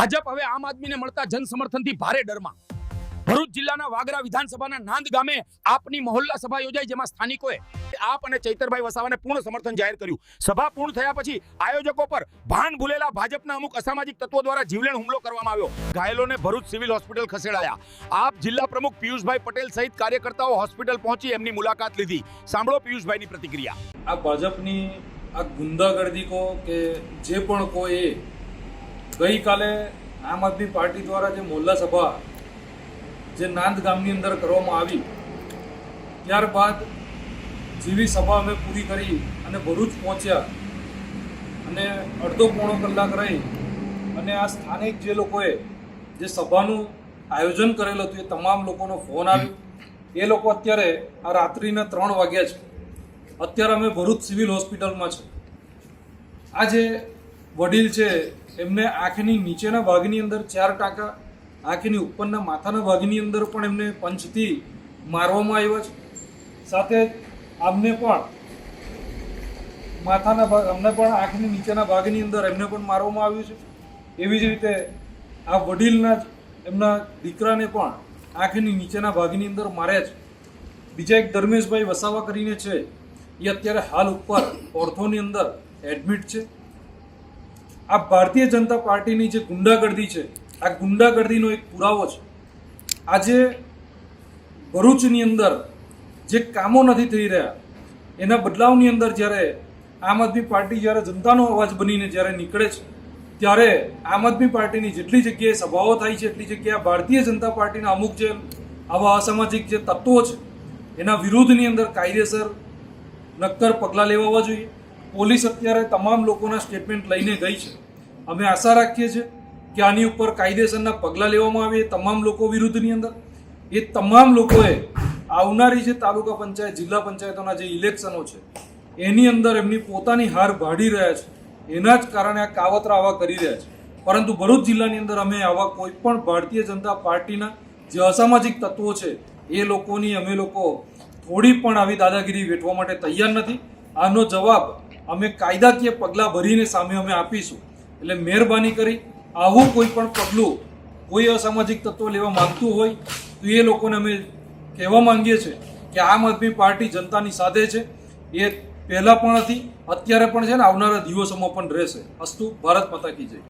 ભાજપ હવે આમ આદમીને મળતા જન સમર્થનથી ભારે ડરમાં. ભરૂચ જિલ્લાના વાગરા વિધાનસભાના નાંદ ગામે આપની મહોલ્લા સભા યોજાઈ, જેમાં સ્થાનિકોએ આપ અને ચૈતરભાઈ વસાવાને પૂર્ણ સમર્થન જાહેર કર્યું. સભા પૂર્ણ થયા પછી આયોજકો પર ભાન ભૂલેલા ભાજપના અમુક અસામાજિક તત્વો દ્વારા જીવલેણ હુમલો કરવામાં આવ્યો. ઘાયલોને ભરૂચ સિવિલ હોસ્પિટલ ખસેડાયા. આપ જિલ્લા પ્રમુખ પિયુષભાઈ પટેલ સહિત કાર્યકર્તાઓ હોસ્પિટલ પહોંચી એમની મુલાકાત લીધી. સાંભળો પિયુષભાઈની પ્રતિક્રિયા. આ ભાજપની આ ગુંડાગર્દી કો કે જે પણ કોઈ ગઈકાલે આમ આદમી પાર્ટી દ્વારા જે મોહલ્લા સભા જે નાંદ ગામની અંદર કરવામાં આવી, ત્યારબાદ જેવી સભા અમે પૂરી કરી અને ભરૂચ પહોંચ્યા અને અડધો પોણો કલાક રહી અને આ સ્થાનિક જે લોકોએ જે સભાનું આયોજન કરેલું હતું એ તમામ લોકોનો ફોન આવ્યો. એ લોકો અત્યારે આ રાત્રિના 3 વાગ્યા છે. અત્યારે અમે ભરૂચ સિવિલ હોસ્પિટલમાં છે. આ જે વડીલ છે એમને આંખની નીચેના ભાગની અંદર 4 ટાંકા, આંખની ઉપરના માથાના ભાગની અંદર પણ એમને પંચથી મારવામાં આવ્યા છે. સાથે આમને પણ આંખની નીચેના ભાગની અંદર એમને પણ મારવામાં આવ્યું છે. એવી જ રીતે આ વડીલના એમના દીકરાને પણ આંખની નીચેના ભાગની અંદર માર્યા છે. બીજા એક ધર્મેશભાઈ વસાવા કરીને છે, એ અત્યારે હાલ ઉપર ઓર્થોની અંદર એડમિટ છે. આ ભારતીય જનતા પાર્ટીની જે ગુંડાગર્દી છે, આ ગુંડાગર્દીનો એક પુરાવો છે. આજે ભરૂચની અંદર જે કામો નથી થઈ રહ્યા એના બદલાવની અંદર જ્યારે આમ આદમી પાર્ટી જ્યારે જનતાનો અવાજ બનીને જ્યારે નીકળે છે, ત્યારે આમ આદમી પાર્ટીની જેટલી જગ્યાએ સભાઓ થાય છે એટલી જગ્યાએ ભારતીય જનતા પાર્ટીના અમુક જે આવા અસામાજિક જે તત્વો છે એના વિરુદ્ધની અંદર કાયદેસર નક્કર પગલાં લેવા જોઈએ. પોલીસ અત્યારે તમામ લોકોના સ્ટેટમેન્ટ લઈને ગઈ છે. અમે આશા રાખીએ છીએ કે આની ઉપર કાયદેસરના પગલાં લેવામાં આવે તમામ લોકો વિરુદ્ધની અંદર. એ તમામ લોકોએ આવનારી જે તાલુકા પંચાયત, જિલ્લા પંચાયતોના જે ઇલેક્શનો છે એની અંદર એમની પોતાની હાર ભાડી રહ્યા છે. એના જ કારણે આ કાવતરા આવા કરી રહ્યા છે. પરંતુ ભરૂચ જિલ્લાની અંદર અમે આવા કોઈ પણ ભારતીય જનતા પાર્ટીના જે અસામાજિક તત્વો છે એ લોકોની અમે લોકો થોડી પણ આવી દાદાગીરી વેઠવા માટે તૈયાર નથી. આનો જવાબ અમે કાયદાકીય પગલાં ભરીને સામે અમે આપીશું. એટલે મહેરબાની કરી આવું કોઈ પણ પગલું કોઈ અસામાજિક તત્વો લેવા માંગતું હોય તો એ લોકોને અમે કહેવા માંગીએ છીએ કે આમ આદમી પાર્ટી જનતાની સાથે છે. એ પહેલાં પણ હતી, અત્યારે પણ છે ને આવનારા દિવસોમાં પણ રહેશે. અસ્તુ. ભારત માતા કી જય.